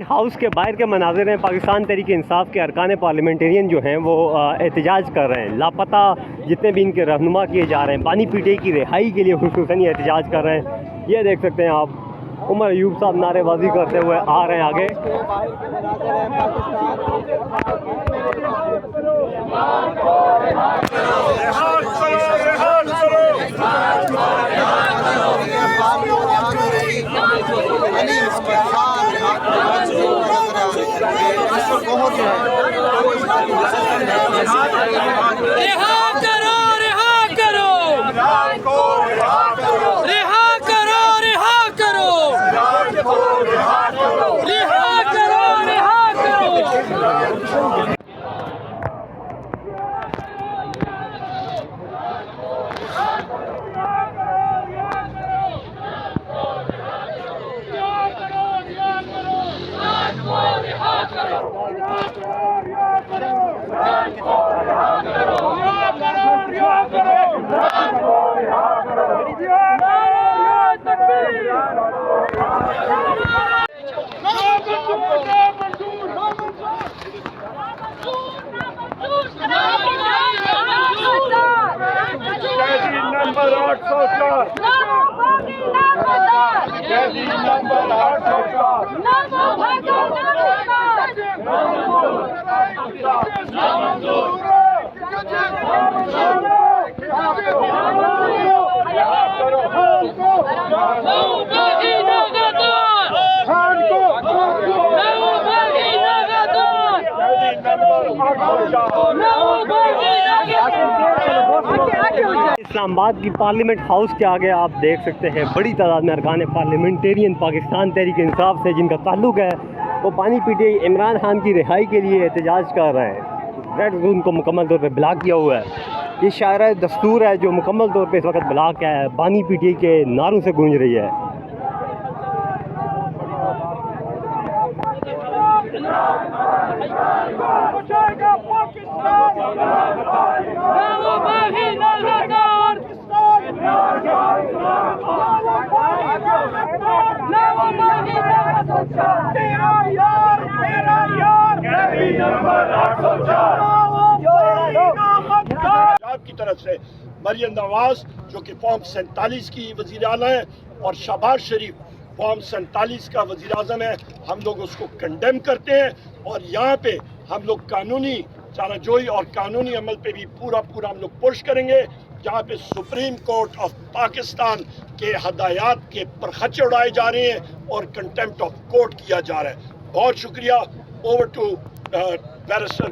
House के बाहर के मनाजिर हैं। पाकिस्तान तहरीक इंसाफ के अरकान पार्लियामेंटेरियन जो हैं वो एहतजाज कर रहे हैं। लापता जितने भी इनके रहनुमा किए जा रहे हैं, बानी पीटीआई की रिहाई के लिए खुसूसन ये एहतजाज कर रहे हैं। ये देख सकते हैं आप, उमर अयूब साहब नारेबाजी करते हुए आ रहे हैं आगे। रिहा करो, रिहा करो, रिहा करो, रिहा करो, रिहा करो, रिहा करो। नंबर 804 नंबर इस्लामाबाद की पार्लियामेंट हाउस के आगे आप देख सकते हैं बड़ी तादाद में अरकान पार्लियामेंटेरियन पाकिस्तान तहरीक इंसाफ से जिनका ताल्लुक है वो बानी पीटीआई इमरान खान की रिहाई के लिए एहतजाज कर रहे हैं। रेड जोन को मुकम्मल तौर पे ब्लॉक किया हुआ है। ये शायरा दस्तूर है जो मुकम्मल तौर पे इस वक्त ब्लॉक है, बानी पीटीआई के नारों से गूंज रही है। की तरफ से मरियम नवाज जो कि फॉर्म 47 की वज़ीर आला है और शहबाज शरीफ फॉर्म 47 का वज़ीर आज़म है, हम लोग उसको कंडेम करते हैं और यहाँ पे हम लोग कानूनी चाराजोई और कानूनी अमल पे भी पूरा हम लोग पुश करेंगे। जहाँ पे सुप्रीम कोर्ट ऑफ पाकिस्तान के हदायत के परखचे उड़ाए जा रहे हैं और कंटेम्प्ट ऑफ कोर्ट किया जा रहा है। बहुत शुक्रिया। Over to barrister